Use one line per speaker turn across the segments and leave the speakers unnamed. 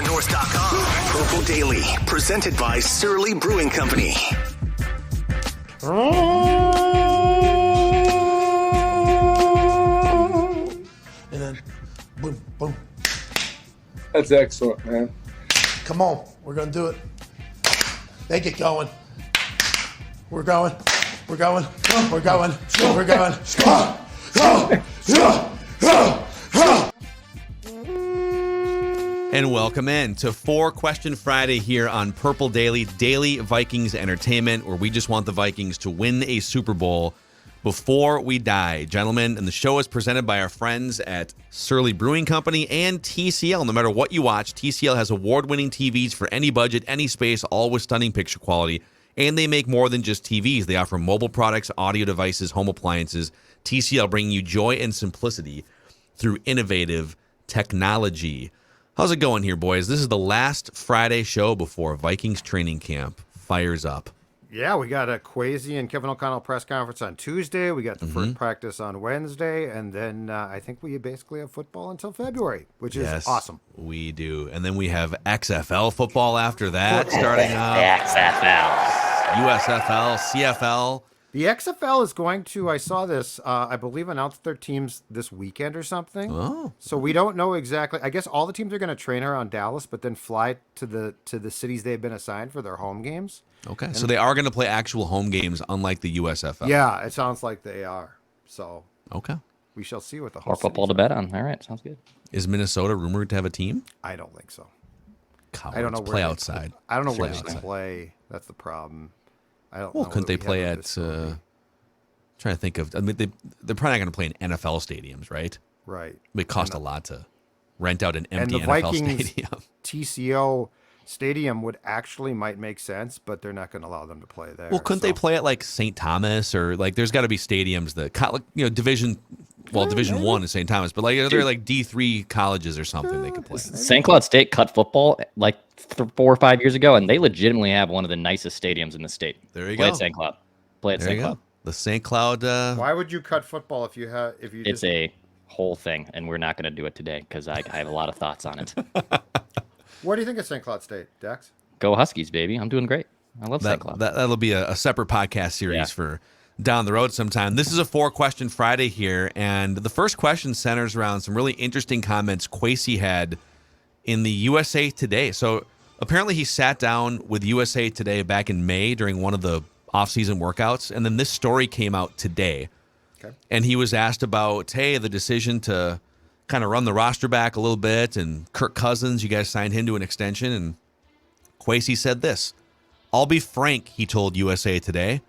SKORNorth.com. Purple Daily, presented by Surly Brewing Company.
And then, boom, boom.
That's excellent, man.
Come on, we're gonna do it. They get going. We're going. We're going. We're going. We're going.
And welcome in to 4 Question Friday here on Purple Daily, daily Vikings entertainment, where we just want the Vikings to win a Super Bowl before we die, gentlemen. And the show is presented by our friends at Surly Brewing Company and TCL. No matter what you watch, TCL has award-winning TVs for any budget, any space, all with stunning picture quality. And they make more than just TVs. They offer mobile products, audio devices, home appliances. TCL bringing you joy and simplicity through innovative technology. How's it going here, boys? This is the last Friday show before Vikings training camp fires up.
Yeah, we got a Kwesi and Kevin O'Connell press conference on Tuesday. We got the first practice on Wednesday. And then I think we basically have football until February, which is awesome.
We do. And then we have XFL football after that starting up.
XFL.
USFL, CFL.
The XFL is going to, I saw this, I believe, announce their teams this weekend or something.
Oh.
So we don't know exactly. I guess all the teams are going to train around Dallas, but then fly to the cities they've been assigned for their home games.
Okay, so they are going to play actual home games, unlike the USFL.
Yeah, it sounds like they are. So
Okay.
we shall see what the whole
More football to bet on. All right, sounds good.
Is Minnesota rumored to have a team?
I don't think so.
Cowards.
I don't know
Play
where
outside.
I don't know where
Seriously.
they play. That's the problem. I don't
Well,
know
couldn't
where
they
we
play
have a
at?
facility.
Trying to think of. I mean, they're probably not going to play in NFL stadiums, right?
Right.
It cost a lot to rent out an
And
empty
the
NFL
Vikings
stadium.
TCO stadium would actually might make sense, but they're not going to allow them to play there.
Well, couldn't they play at like St. Thomas or like? There's got to be stadiums that Division. Well, Division One is St. Thomas, but like they're like D3 colleges or something they could play.
St. Cloud State cut football like 4 or 5 years ago, and they legitimately have one of the nicest stadiums in the state.
There you
Play
go.
at St. Cloud. Play at
There
St.
you
Cloud.
go. The St. Cloud.
Why would you cut football if you
It's a whole thing, and we're not going to do it today because I have a lot of thoughts on it.
What do you think of St. Cloud State, Dex?
Go Huskies, baby! I'm doing great. I love St. Cloud.
That'll be a separate podcast series for down the road sometime. This is a 4-Question Friday here, and the first question centers around some really interesting comments Kwesi had in the USA Today. So apparently he sat down with USA Today back in May during one of the off-season workouts, and then this story came out today.
Okay.
And he was asked about, hey, the decision to kind of run the roster back a little bit, and Kirk Cousins, you guys signed him to an extension, and Kwesi said this. I'll be frank, he told USA Today.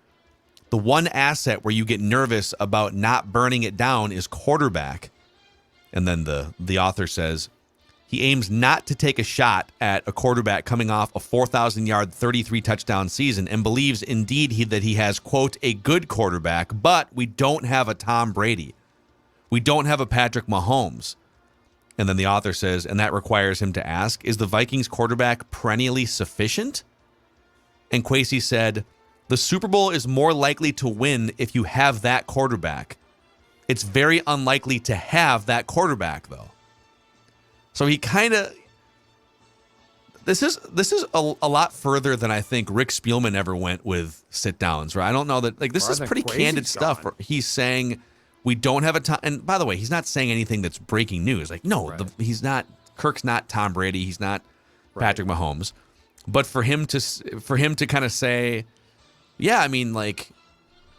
The one asset where you get nervous about not burning it down is quarterback. And then the author says, he aims not to take a shot at a quarterback coming off a 4,000-yard, 33-touchdown season and believes indeed that he has, quote, a good quarterback, but we don't have a Tom Brady. We don't have a Patrick Mahomes. And then the author says, and that requires him to ask, is the Vikings quarterback perennially sufficient? And Kwesi said, the Super Bowl is more likely to win if you have that quarterback. It's very unlikely to have that quarterback, though. So he kind of... This is a lot further than I think Rick Spielman ever went with sit-downs, right? I don't know that... Like, this is pretty candid stuff. He's saying... We don't have a Tom, and by the way, he's not saying anything that's breaking news. Like, no, he's not. Kirk's not Tom Brady. He's not Patrick Mahomes. But for him to kind of say, yeah, I mean, like,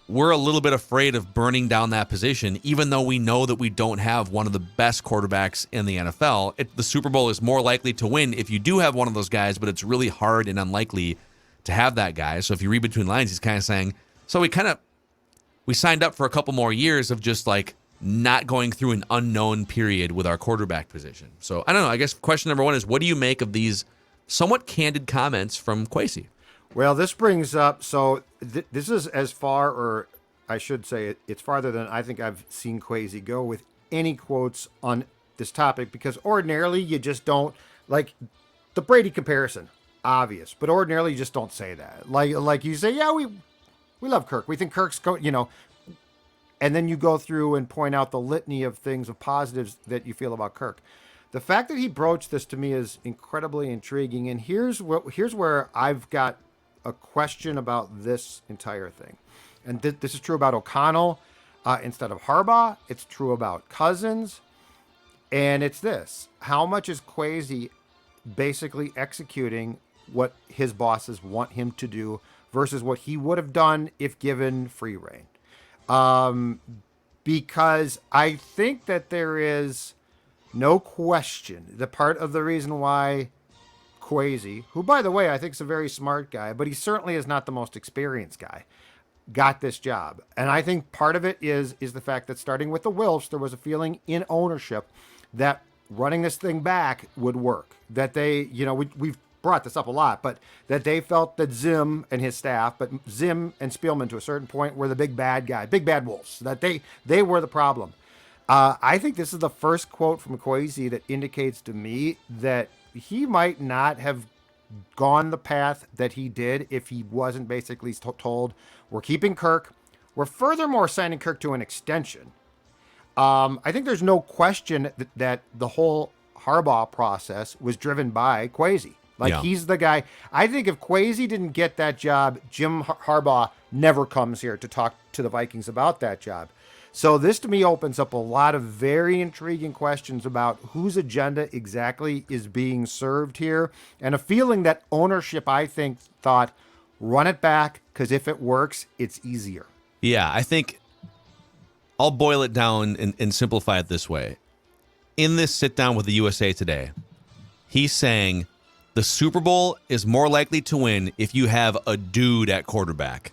we're a little bit afraid of burning down that position, even though we know that we don't have one of the best quarterbacks in the NFL. The Super Bowl is more likely to win if you do have one of those guys, but it's really hard and unlikely to have that guy. So if you read between lines, he's kind of saying, so we signed up for a couple more years of just like not going through an unknown period with our quarterback position. So I don't know. I guess question number one is, what do you make of these somewhat candid comments from Kwesi?
Well, this brings up, so this is as far, or I should say it's farther than I think I've seen Kwesi go with any quotes on this topic, because ordinarily you just don't, like the Brady comparison, obvious, but ordinarily you just don't say that. Like you say, yeah, we love Kirk. We think Kirk's, and then you go through and point out the litany of things, of positives that you feel about Kirk. The fact that he broached this to me is incredibly intriguing. And here's where I've got a question about this entire thing. And this is true about O'Connell instead of Harbaugh. It's true about Cousins. And it's this. How much is Kwesi basically executing what his bosses want him to do versus what he would have done if given free rein? Because I think that there is no question that part of the reason why Kwesi, who, by the way, I think is a very smart guy, but he certainly is not the most experienced guy, got this job. And I think part of it is the fact that starting with the Wilfs, there was a feeling in ownership that running this thing back would work. That they, we've brought this up a lot, but that they felt that Zim and his staff, but Zim and Spielman to a certain point were the big bad wolves, that they were the problem. I think this is the first quote from Kwesi that indicates to me that he might not have gone the path that he did if he wasn't basically told, we're keeping Kirk. We're furthermore signing Kirk to an extension. I think there's no question that the whole Harbaugh process was driven by Kwesi. He's the guy. I think if Kwesi didn't get that job, Jim Harbaugh never comes here to talk to the Vikings about that job. So this to me opens up a lot of very intriguing questions about whose agenda exactly is being served here, and a feeling that ownership, I think, thought, run it back, because if it works, it's easier.
Yeah, I think I'll boil it down and simplify it this way. In this sit down with the USA Today, he's saying the Super Bowl is more likely to win if you have a dude at quarterback.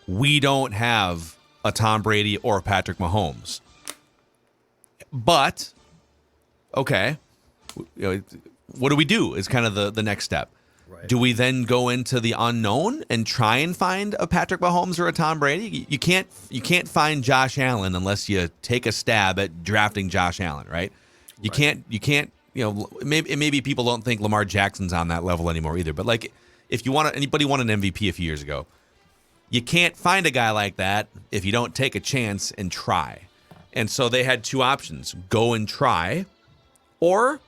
We don't have a Tom Brady or a Patrick Mahomes. But, okay, what do we do is kind of the next step. Right. Do we then go into the unknown and try and find a Patrick Mahomes or a Tom Brady? You can't find Josh Allen unless you take a stab at drafting Josh Allen, right? You can't, maybe people don't think Lamar Jackson's on that level anymore either. But if anybody won an MVP a few years ago, you can't find a guy like that if you don't take a chance and try. And so they had two options: go and try, or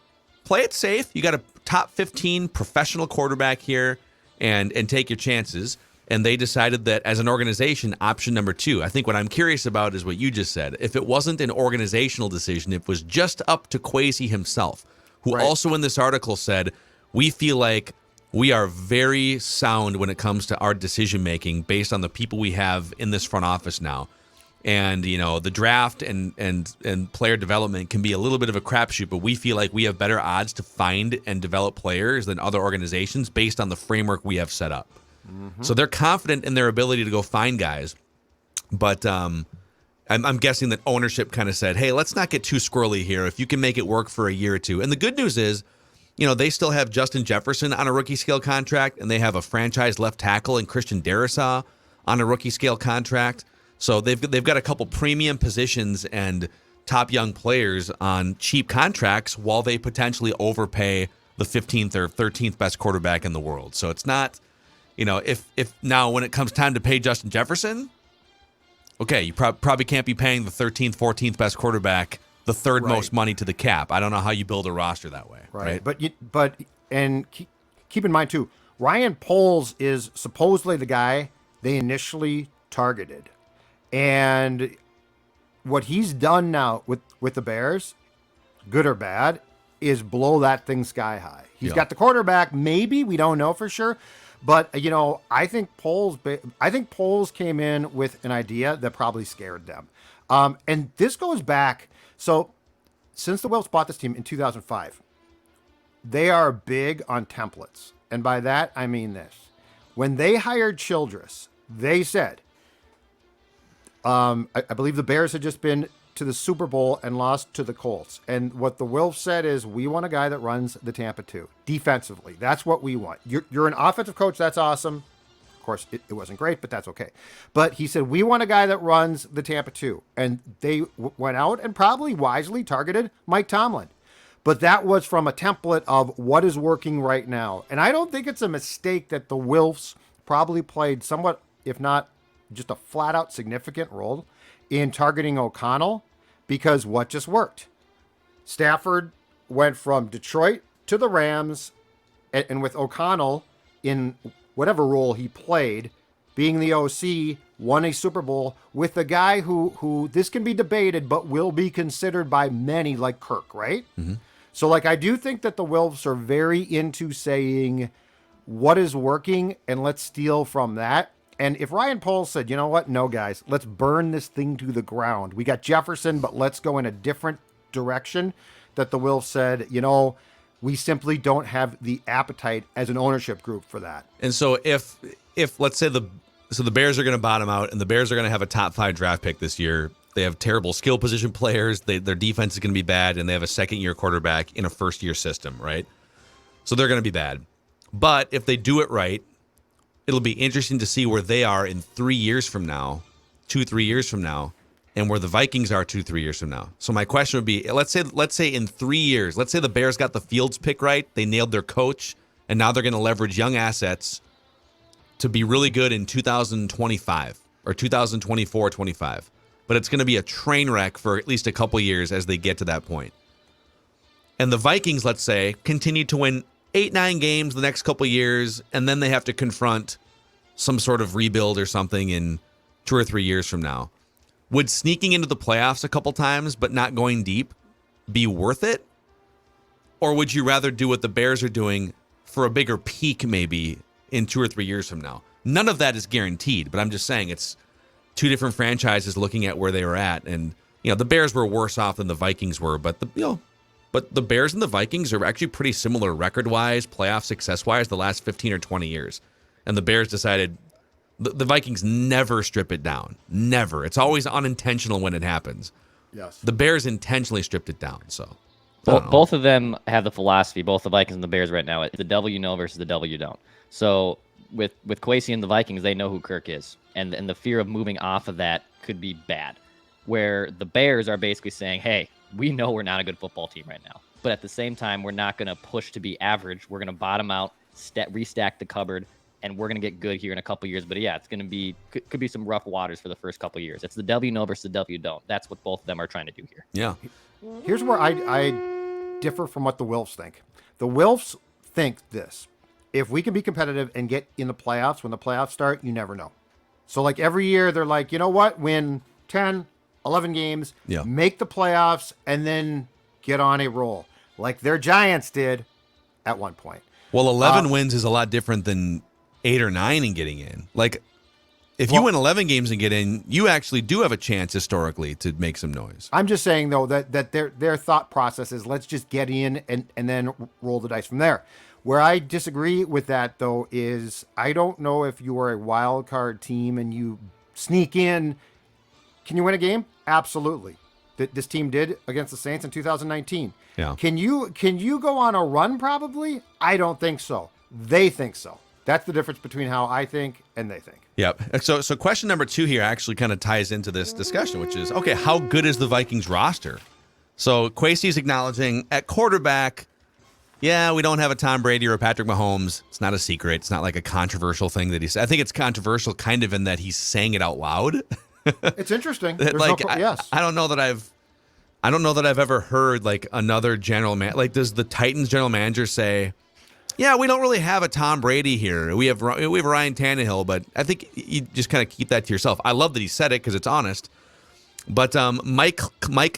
play it safe. You got a top 15 professional quarterback here and take your chances. And they decided that as an organization, option number 2. I think what I'm curious about is what you just said. If it wasn't an organizational decision, it was just up to Kwesi himself, who also in this article said, we feel like we are very sound when it comes to our decision making based on the people we have in this front office now. And, the draft and player development can be a little bit of a crapshoot, but we feel like we have better odds to find and develop players than other organizations based on the framework we have set up. Mm-hmm. So they're confident in their ability to go find guys. But I'm guessing that ownership kind of said, hey, let's not get too squirrely here. If you can make it work for a year or two. And the good news is, they still have Justin Jefferson on a rookie scale contract, and they have a franchise left tackle in Christian Darrisaw on a rookie scale contract. So they've got a couple premium positions and top young players on cheap contracts while they potentially overpay the 15th or 13th best quarterback in the world. So it's not, if now when it comes time to pay Justin Jefferson, okay, you probably can't be paying the 13th, 14th best quarterback the third most money to the cap. I don't know how you build a roster that way. Right.
But keep in mind too, Ryan Poles is supposedly the guy they initially targeted. And what he's done now with the Bears, good or bad, is blow that thing sky high. He's got the quarterback, maybe, we don't know for sure. But, I think Poles came in with an idea that probably scared them. And this goes back. So since the Wilfs bought this team in 2005, they are big on templates. And by that, I mean this. When they hired Childress, they said, I believe the Bears had just been to the Super Bowl and lost to the Colts. And what the Wilfs said is, we want a guy that runs the Tampa 2 defensively. That's what we want. You're an offensive coach. That's awesome. Of course, it wasn't great, but that's okay. But he said, we want a guy that runs the Tampa 2. And they went out and probably wisely targeted Mike Tomlin. But that was from a template of what is working right now. And I don't think it's a mistake that the Wilfs probably played somewhat, if not just a flat out significant role in targeting O'Connell, because what just worked? Stafford went from Detroit to the Rams, and with O'Connell in whatever role he played, being the OC, won a Super Bowl with a guy who this can be debated, but will be considered by many like Kirk, right? Mm-hmm. So, like, I do think that the Wilfs are very into saying what is working, and let's steal from that. And if Ryan Poles said, you know what? No, guys, let's burn this thing to the ground. We got Jefferson, but let's go in a different direction. That the Wilfs said, you know, we simply don't have the appetite as an ownership group for that.
And so if let's say the Bears are going to bottom out and the Bears are going to have a top 5 draft pick this year, they have terrible skill position players, their defense is going to be bad, and they have a second-year quarterback in a first-year system, right? So they're going to be bad. But if they do it right, it'll be interesting to see where they are in 3 years from now, 2-3 years from now, and where the Vikings are 2-3 years from now. So my question would be, let's say in 3 years, let's say the Bears got the Fields pick right, they nailed their coach, and now they're going to leverage young assets to be really good in 2025 or 2024-25. But it's going to be a train wreck for at least a couple years as they get to that point. And the Vikings, let's say, continue to win 8-9 games the next couple years, and then they have to confront some sort of rebuild or something in 2 or 3 years from now. Would sneaking into the playoffs a couple times but not going deep be worth it? Or would you rather do what the Bears are doing for a bigger peak maybe in 2 or 3 years from now? None of that is guaranteed, but I'm just saying it's two different franchises looking at where they were at. And, you know, the Bears were worse off than the Vikings were, but the Bears and the Vikings are actually pretty similar record-wise, playoff success-wise, the last 15 or 20 years. And the Bears decided the Vikings never strip it down. Never. It's always unintentional when it happens.
Yes.
The Bears intentionally stripped it down, so.
Both of them have the philosophy, both the Vikings and the Bears right now, it's the devil you know versus the devil you don't. So with Kwesi and the Vikings, they know who Kirk is. And the fear of moving off of that could be bad. Where the Bears are basically saying, hey, we know we're not a good football team right now. But at the same time, we're not going to push to be average. We're going to bottom out, restack the cupboard, and we're going to get good here in a couple years. But yeah, it's going to be could be some rough waters for the first couple years. It's the W know versus the W don't. That's what both of them are trying to do here.
Yeah.
Here's where I differ from what the Wilfs think. The Wilfs think this. If we can be competitive and get in the playoffs, when the playoffs start, you never know. So like every year they're like, you know what? Win 10, 11 games, make the playoffs, and then get on a roll. Like their Giants did at one point.
Well, 11 wins is a lot different than 8 or 9 and getting in. Like, if you win 11 games and get in, you actually do have a chance historically to make some noise.
I'm just saying, though, that their thought process is let's just get in and then roll the dice from there. Where I disagree with that, though, is I don't know if you are a wild card team and you sneak in. Can you win a game? Absolutely. This team did against the Saints in 2019.
Yeah.
Can you go on a run? Probably. I don't think so. They think so. That's the difference between how I think and they think.
Yep. So question number 2 here actually kind of ties into this discussion, which is, okay, how good is the Vikings roster? So Kwesi's acknowledging at quarterback, yeah, we don't have a Tom Brady or a Patrick Mahomes. It's not a secret. It's not like a controversial thing that he said. I think it's controversial kind of in that he's saying it out loud.
It's interesting.
Yes. I don't know that I've ever heard like another general man, like does the Titans general manager say, yeah, we don't really have a Tom Brady here. We have Ryan Tannehill, but I think you just kind of keep that to yourself. I love that he said it because it's honest. But Mike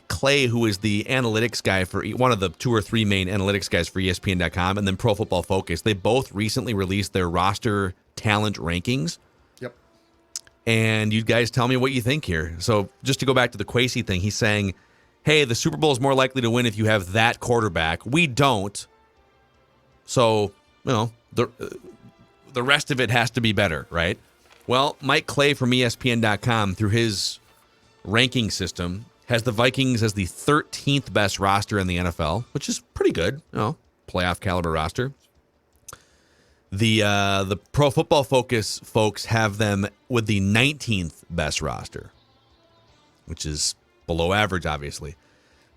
Clay, who is the analytics guy for one of the 2 or 3 main analytics guys for ESPN.com, and then Pro Football Focus, they both recently released their roster talent rankings.
Yep.
And you guys tell me what you think here. So just to go back to the Kwesi thing, he's saying, hey, the Super Bowl is more likely to win if you have that quarterback. We don't. So, you know, the rest of it has to be better, right? Well, Mike Clay from ESPN.com, through his ranking system, has the Vikings as the 13th best roster in the NFL, which is pretty good, you know, playoff caliber roster. The Pro Football Focus folks have them with the 19th best roster, which is below average, obviously.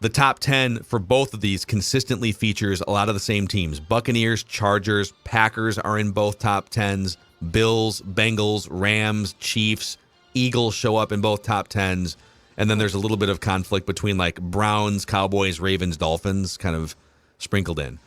The top 10 for both of these consistently features a lot of the same teams. Buccaneers, Chargers, Packers are in both top 10s. Bills, Bengals, Rams, Chiefs, Eagles show up in both top 10s. And then there's a little bit of conflict between like Browns, Cowboys, Ravens, Dolphins, kind of sprinkled in.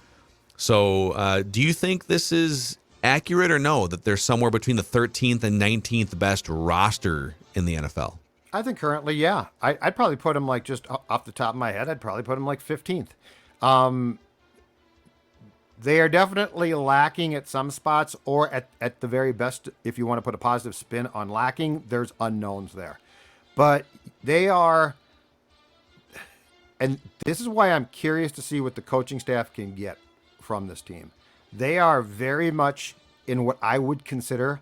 So do you think this is accurate or no, that they're somewhere between the 13th and 19th best roster in the NFL?
I think currently, yeah. I'd probably put him like just off the top of my head. I'd probably put him like 15th. They are definitely lacking at some spots, or at the very best, if you want to put a positive spin on lacking, there's unknowns there. But they are, and this is why I'm curious to see what the coaching staff can get from this team. They are very much in what I would consider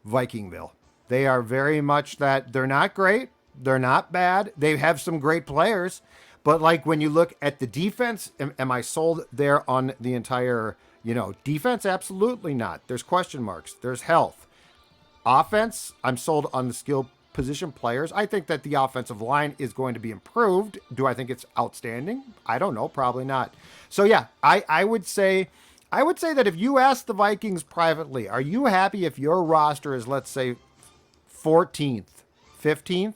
Vikingville. They are very much that they're not great. They're not bad. They have some great players. But like when you look at the defense, am I sold there on the entire, defense? Absolutely not. There's question marks. There's health. Offense, I'm sold on the skill position players. I think that the offensive line is going to be improved. Do I think it's outstanding? I don't know. Probably not. So yeah, I would say that if you ask the Vikings privately, are you happy if your roster is, let's say, 14th, 15th,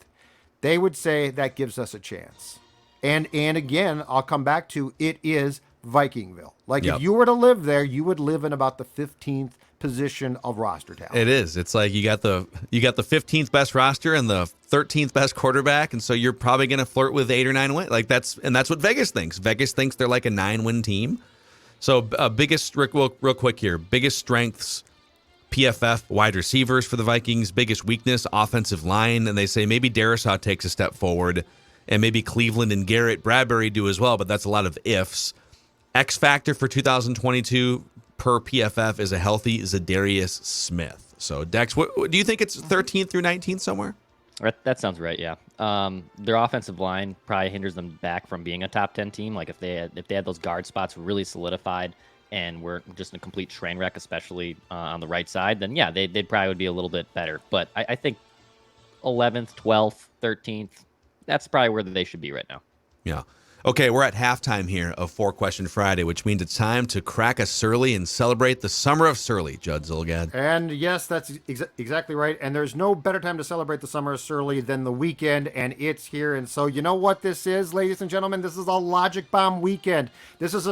they would say that gives us a chance. And again, I'll come back to it is Vikingville. Like if you were to live there, you would live in about the 15th position of roster talent.
It is. It's like you got the 15th best roster and the 13th best quarterback, and so you're probably going to flirt with 8 or 9 wins. Like that's what Vegas thinks. Vegas thinks they're like a 9-win team. So biggest, Rick, real quick here, biggest strengths, PFF wide receivers for the Vikings, biggest weakness, offensive line, and they say maybe Darisaw takes a step forward, and maybe Cleveland and Garrett Bradbury do as well, but that's a lot of ifs. X factor for 2022 per PFF is a healthy Zadarius Smith. So Dex, what do you think it's 13th through 19th somewhere?
That sounds right, yeah. Their offensive line probably hinders them back from being a top 10 team. Like if they had those guard spots really solidified and were just a complete train wreck, especially on the right side, then yeah, they'd probably would be a little bit better. But I think 11th, 12th, 13th, that's probably where they should be right now.
Yeah. Okay, we're at halftime here of 4-Question Friday, which means it's time to crack a Surly and celebrate the summer of Surly, Judd Zulgad.
And yes, that's exactly right. And there's no better time to celebrate the summer of Surly than the weekend, and it's here. And so you know what this is, ladies and gentlemen? This is a Logic Bomb weekend. This is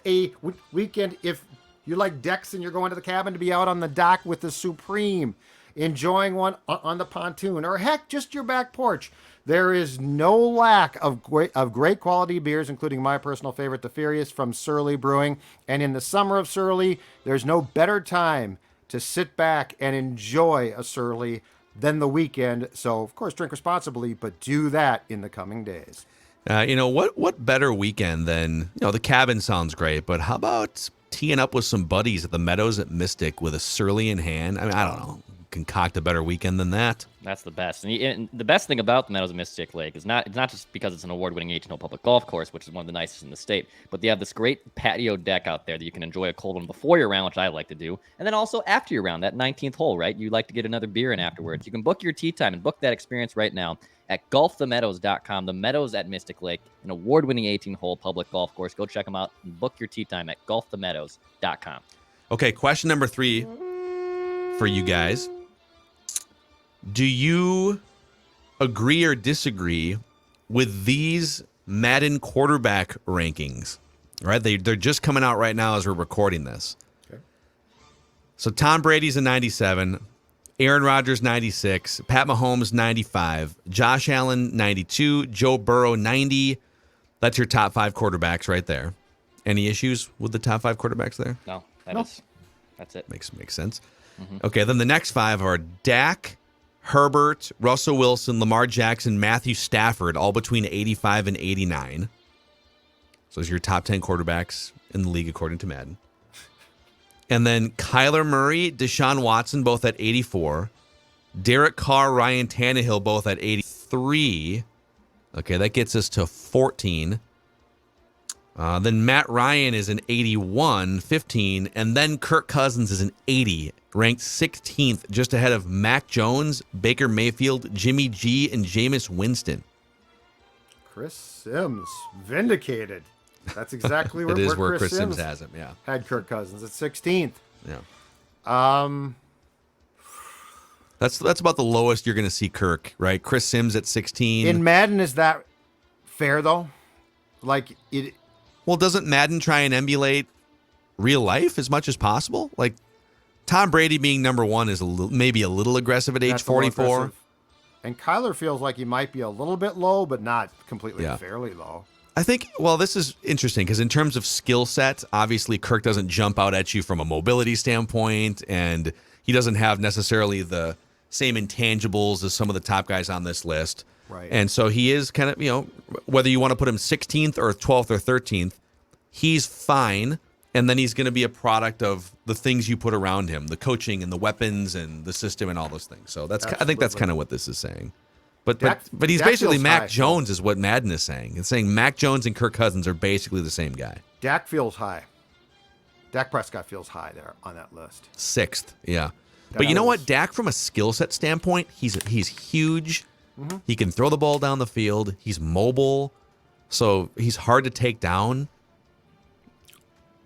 a weekend if you like decks and you're going to the cabin to be out on the dock with the Supreme, enjoying one on the pontoon, or heck, just your back porch. There is no lack of great quality beers, including my personal favorite, the Furious from Surly Brewing. And in the summer of Surly, there's no better time to sit back and enjoy a Surly than the weekend. So, of course, drink responsibly, but do that in the coming days.
What better weekend than, the cabin sounds great, but how about teeing up with some buddies at the Meadows at Mystic with a Surly in hand? I mean, I don't know. Concoct a better weekend than that.
That's the best. And the best thing about the Meadows of Mystic Lake is it's not just because it's an award-winning 18-hole public golf course, which is one of the nicest in the state, but they have this great patio deck out there that you can enjoy a cold one before your round, which I like to do, and then also after your round, that 19th hole, right? You like to get another beer in afterwards. You can book your tee time and book that experience right now at golfthemeadows.com. The Meadows at Mystic Lake, an award-winning 18-hole public golf course. Go check them out and book your tee time at golfthemeadows.com.
Okay, question number 3 for you guys. Do you agree or disagree with these Madden quarterback rankings? All right, they're just coming out right now as we're recording this. Okay. So Tom Brady's a 97, Aaron Rodgers 96, Pat Mahomes 95, Josh Allen 92, Joe Burrow 90. That's your top 5 quarterbacks right there. Any issues with the top 5 quarterbacks there?
No, that's it.
Makes sense. Mm-hmm. Okay, then the next 5 are Dak, Herbert, Russell Wilson, Lamar Jackson, Matthew Stafford, all between 85 and 89. So those are your top 10 quarterbacks in the league according to Madden. And then Kyler Murray, Deshaun Watson, both at 84. Derek Carr, Ryan Tannehill, both at 83. Okay, that gets us to 14. Then Matt Ryan is an 81, 15. And then Kirk Cousins is an 80, ranked 16th, just ahead of Mac Jones, Baker Mayfield, Jimmy G, and Jameis Winston.
Chris Sims, vindicated. That's exactly where,
it is
where
Chris Sims
Sims
has him, yeah.
Had Kirk Cousins at 16th.
Yeah. That's about the lowest you're going to see Kirk, right? Chris Sims at 16.
In Madden, is that fair, though? Like,
Well, doesn't Madden try and emulate real life as much as possible? Like Tom Brady being number one is maybe a little aggressive at age
That's a little
44.
aggressive. And Kyler feels like he might be a little bit low, but not completely
Yeah.
fairly low.
I think, well, this is interesting because in terms of skill set, obviously Kirk doesn't jump out at you from a mobility standpoint, and he doesn't have necessarily the same intangibles as some of the top guys on this list.
Right.
And so he is kind of, you know, whether you want to put him 16th or 12th or 13th, he's fine. And then he's going to be a product of the things you put around him, the coaching and the weapons and the system and all those things. So that's, I think that's kind of what this is saying. But he's
Dak
basically
feels
Mac
high.
Jones is what Madden is saying. It's saying Mac Jones and Kirk Cousins are basically the same guy.
Dak feels high. Dak Prescott feels high there on that list.
6th, yeah. But you know what? Dak, from a skill set standpoint, he's huge.
Mm-hmm.
He can throw the ball down the field. He's mobile. So he's hard to take down.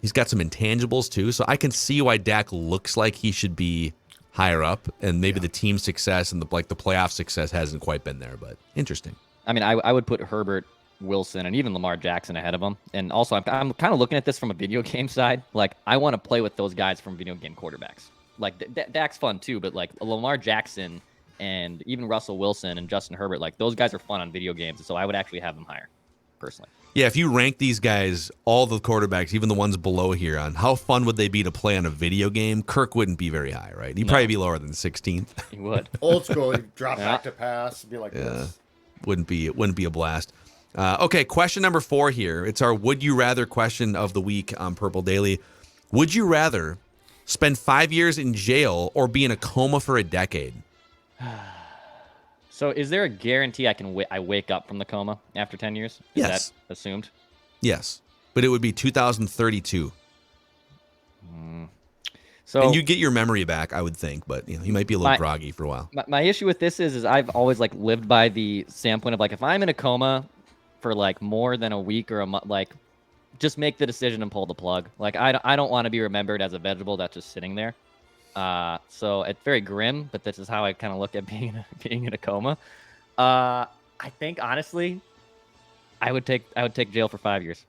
He's got some intangibles, too. So I can see why Dak looks like he should be higher up, and maybe the team success and the playoff success hasn't quite been there, but interesting.
I mean, I would put Herbert, Wilson, and even Lamar Jackson ahead of him. And also, I'm kind of looking at this from a video game side. Like, I want to play with those guys from video game quarterbacks. Like, Dak's fun too, but like Lamar Jackson and even Russell Wilson and Justin Herbert, like those guys are fun on video games. So I would actually have them higher, personally.
Yeah, if you rank these guys, all the quarterbacks, even the ones below here, on how fun would they be to play on a video game, Kirk wouldn't be very high, right? He'd probably be lower than 16th.
He would.
Old school, you drop back to pass, be like
Yeah,
this.
wouldn't be a blast. Okay, question number 4 here. It's our Would You Rather question of the week on Purple Daily. Would you rather spend 5 years in jail or be in a coma for a decade?
So is there a guarantee I wake up from the coma after 10 years? Is
Yes.
that assumed?
Yes, but it would be 2032.
So
And you get your memory back, I would think, but you know, you might be a little
My-
groggy for a while.
my issue with this is I've always like lived by the standpoint of like, if I'm in a coma for like more than a week or a month, like just make the decision and pull the plug. Like I don't want to be remembered as a vegetable that's just sitting there. So it's very grim, but this is how I kind of look at being in a coma. I think honestly, I would take jail for 5 years.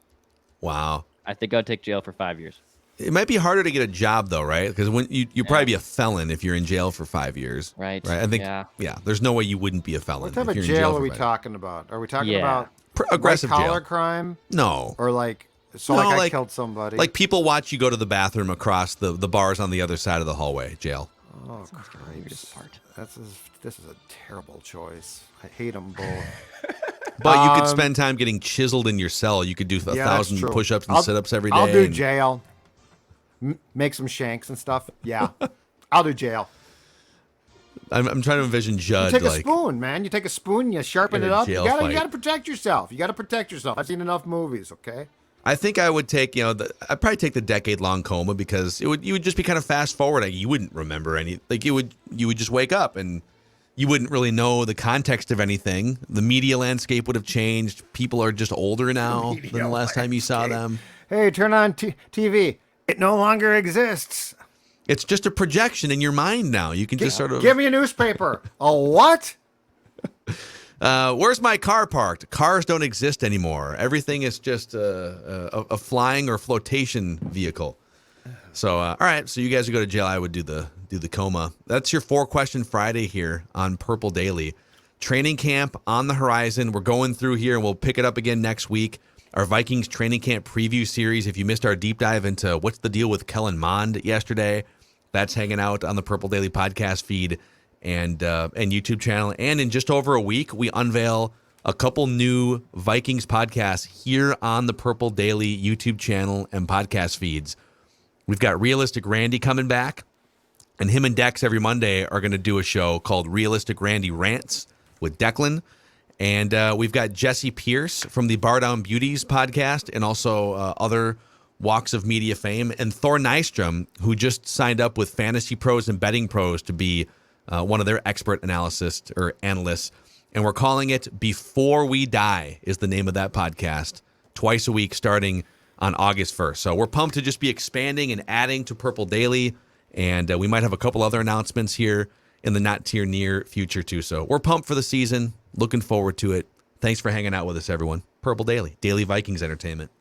Wow.
I think I'd take jail for 5 years.
It might be harder to get a job though, right? Because when you'll probably be a felon if you're in jail for 5 years.
Right.
Right. I think.
Yeah.
Yeah. There's no way you wouldn't be a felon.
What type
if
of
you're in jail
jail
for
are we
5
talking about? Are we talking
Yeah.
about
Aggressive
white collar
jail.
crime?
No.
Or like, so
No,
like I
like-
killed somebody?
Like people watch you go to the bathroom across the bars on the other side of the hallway. Jail.
oh, Christ. This is a terrible choice. I hate them both.
But you could spend time getting chiseled in your cell. You could do
Yeah, that's
1,000
true.
push-ups and sit-ups every day.
I'll do
and-
jail. Make some shanks and stuff. Yeah. I'll do jail.
I'm trying to envision
You
Judd
take a
like.
spoon, man. You take a spoon, you sharpen
In
it
a
up. You
jail
gotta
fight.
protect yourself. You gotta protect yourself. I've seen enough movies, okay?
I think I would take, I'd probably take the decade-long coma because you would just be kind of fast forward. Like, you wouldn't remember any. Like you would just wake up and you wouldn't really know the context of anything. The media landscape would have changed. People are just older now than the last time you saw them.
Hey, turn on TV. It no longer exists.
It's just a projection in your mind now. You can just sort of.
Give me a newspaper. A what?
Where's my car parked? Cars don't exist anymore. Everything is just a flying or flotation vehicle. So, all right. So you guys would go to jail. I would do the coma. That's your 4-question Friday here on Purple Daily. Training camp on the horizon. We're going through here, and we'll pick it up again next week. Our Vikings training camp preview series. If you missed our deep dive into what's the deal with Kellen Mond yesterday, that's hanging out on the Purple Daily podcast feed and YouTube channel. And in just over a week, we unveil a couple new Vikings podcasts here on the Purple Daily YouTube channel and podcast feeds. We've got Realistic Randy coming back, and him and Dex every Monday are going to do a show called Realistic Randy Rants with Declan. And we've got Jesse Pierce from the Bar Down Beauties podcast and also other walks of media fame, and Thor Nystrom, who just signed up with Fantasy Pros and Betting Pros to be one of their expert analysts. And we're calling it Before We Die is the name of that podcast, twice a week starting on August 1st. So we're pumped to just be expanding and adding to Purple Daily, and we might have a couple other announcements here in the not too near future too. So we're pumped for the season. Looking forward to it. Thanks for hanging out with us, everyone. Purple Daily, Daily Vikings Entertainment.